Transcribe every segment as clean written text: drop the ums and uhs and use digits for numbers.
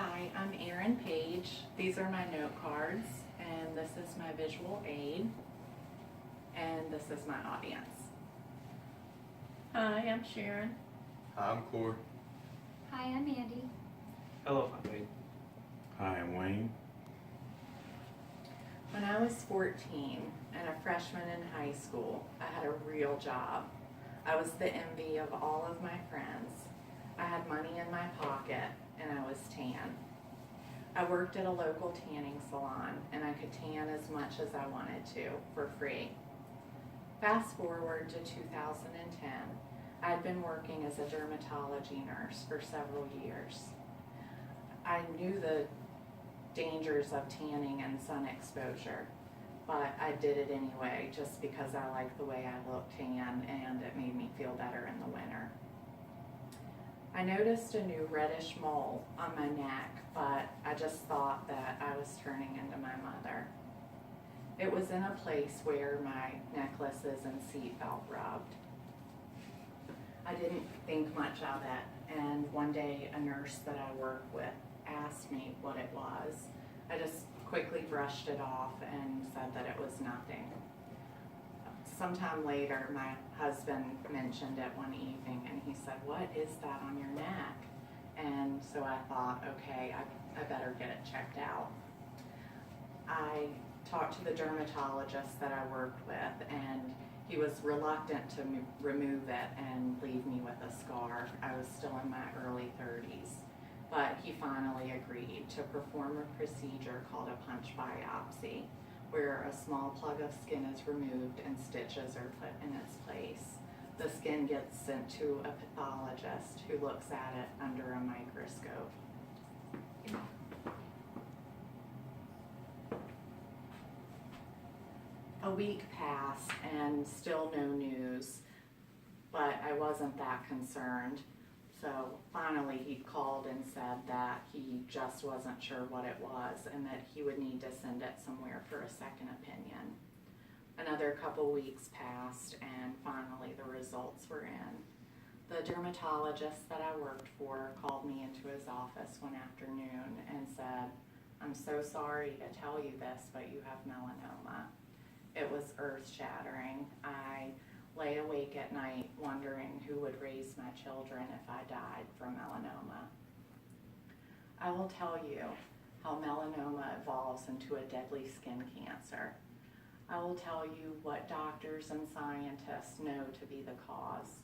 Hi, I'm Erin Page. These are my note cards, and this is my visual aid, and this is my audience. Hi, I'm Sharon. Hi, I'm Corey. Hi, I'm Andy. Hello, I'm Wade. Hi, I'm Wayne. When I was 14 and a freshman in high school, I had a real job. I was the envy of all of my friends. I had money in my pocket, and I was tan. I worked at a local tanning salon, and I could tan as much as I wanted to for free. Fast forward to 2010, I had been working as a dermatology nurse for several years. I knew the dangers of tanning and sun exposure, but I did it anyway just because I liked the way I looked tan and it made me feel better in the winter. I noticed a new reddish mole on my neck, but I just thought that I was turning into my mother. It was in a place where my necklaces and seatbelt rubbed. I didn't think much of it, and one day a nurse that I work with asked me what it was. I just quickly brushed it off and said that it was nothing. Sometime later, my husband mentioned it one evening, and he said, "What is that on your neck?" And so I thought, okay, I better get it checked out. I talked to the dermatologist that I worked with, and he was reluctant to remove it and leave me with a scar. I was still in my early 30s, but he finally agreed to perform a procedure called a punch biopsy, where a small plug of skin is removed and stitches are put in its place. The skin gets sent to a pathologist who looks at it under a microscope. A week passed and still no news, but I wasn't that concerned. So finally he called and said that he just wasn't sure what it was and that he would need to send it somewhere for a second opinion. Another couple weeks passed and finally the results were in. The dermatologist that I worked for called me into his office one afternoon and said, "I'm so sorry to tell you this, but you have melanoma." It was earth-shattering. I lay awake at night wondering who would raise my children if I died from melanoma. I will tell you how melanoma evolves into a deadly skin cancer. I will tell you what doctors and scientists know to be the cause.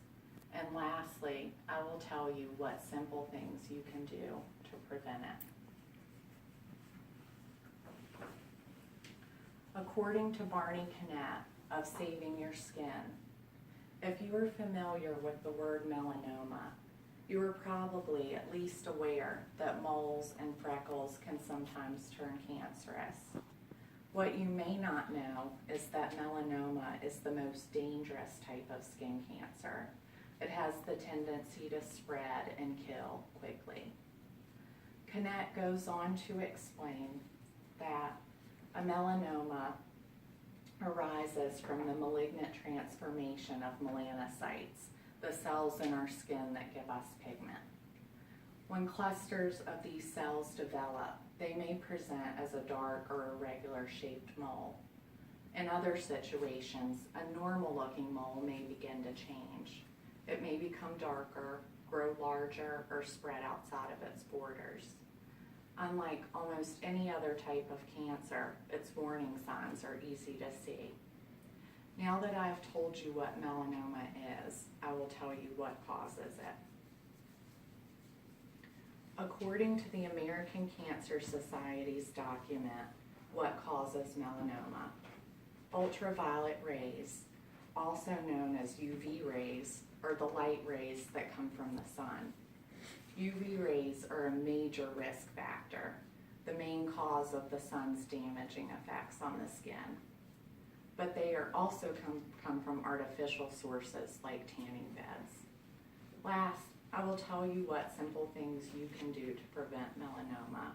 And lastly, I will tell you what simple things you can do to prevent it. According to Barney Cannett of Saving Your Skin, if you are familiar with the word melanoma, you are probably at least aware that moles and freckles can sometimes turn cancerous. What you may not know is that melanoma is the most dangerous type of skin cancer. It has the tendency to spread and kill quickly. Cannett goes on to explain that a melanoma arises from the malignant transformation of melanocytes, the cells in our skin that give us pigment. When clusters of these cells develop, they may present as a dark or irregular shaped mole. In other situations, a normal-looking mole may begin to change. It may become darker, grow larger, or spread outside of its borders. Unlike almost any other type of cancer, its warning signs are easy to see. Now that I have told you what melanoma is, I will tell you what causes it. According to the American Cancer Society's document, What Causes Melanoma, ultraviolet rays, also known as UV rays, are the light rays that come from the sun. UV rays are a major risk factor, the main cause of the sun's damaging effects on the skin. But they are also come from artificial sources like tanning beds. Last, I will tell you what simple things you can do to prevent melanoma.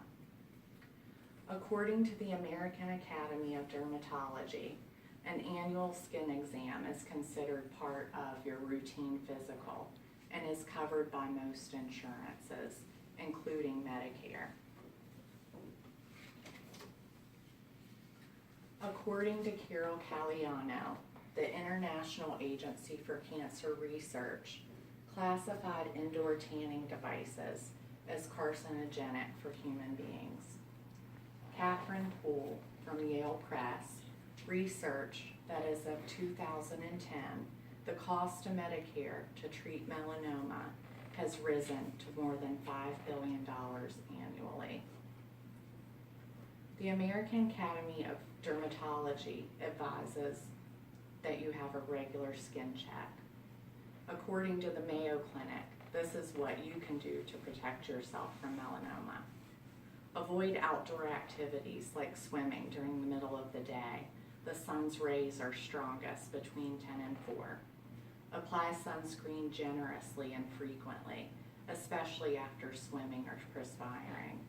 According to the American Academy of Dermatology, an annual skin exam is considered part of your routine physical and is covered by most insurances, including Medicare. According to Carol Caliano, the International Agency for Cancer Research classified indoor tanning devices as carcinogenic for human beings. Catherine Poole from Yale Press researched that as of 2010, the cost to Medicare to treat melanoma has risen to more than $5 billion annually. The American Academy of Dermatology advises that you have a regular skin check. According to the Mayo Clinic, this is what you can do to protect yourself from melanoma. Avoid outdoor activities like swimming during the middle of the day. The sun's rays are strongest between 10 and 4. Apply sunscreen generously and frequently, especially after swimming or perspiring.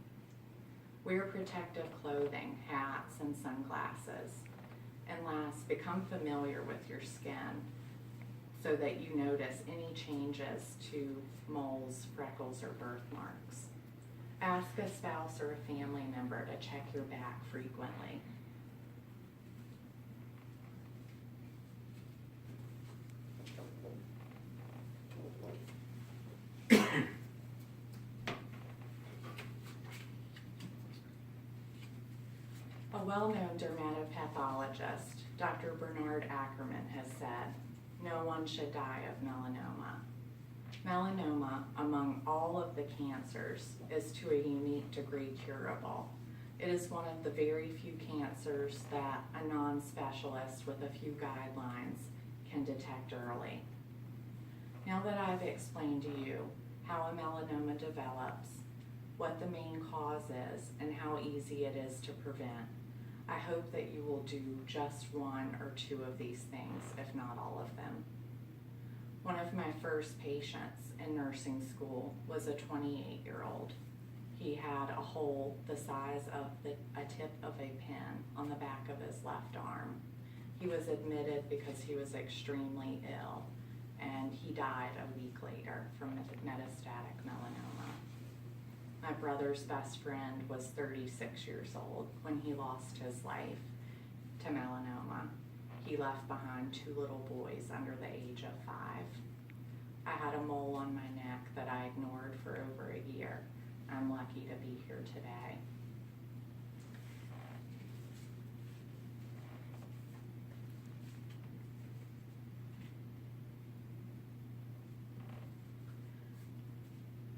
Wear protective clothing, hats, and sunglasses. And last, become familiar with your skin so that you notice any changes to moles, freckles, or birthmarks. Ask a spouse or a family member to check your back frequently. A well-known dermatopathologist, Dr. Bernard Ackerman, has said, "No one should die of melanoma." Melanoma, among all of the cancers, is to a unique degree curable. It is one of the very few cancers that a non-specialist with a few guidelines can detect early. Now that I've explained to you how a melanoma develops, what the main cause is, and how easy it is to prevent, I hope that you will do just one or two of these things, if not all of them. One of my first patients in nursing school was a 28-year-old. He had a hole the size of a tip of a pin on the back of his left arm. He was admitted because he was extremely ill, and he died a week later from metastatic melanoma. My brother's best friend was 36 years old when he lost his life to melanoma. He left behind 2 little boys under the age of 5. I had a mole on my neck that I ignored for over a year. I'm lucky to be here today.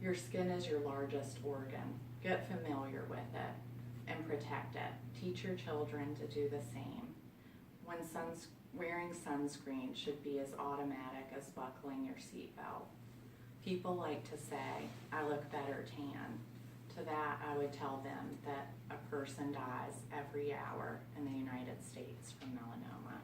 Your skin is your largest organ. Get familiar with it and protect it. Teach your children to do the same. Wearing sunscreen should be as automatic as buckling your seatbelt. People like to say, "I look better tan." To that, I would tell them that a person dies every hour in the United States from melanoma.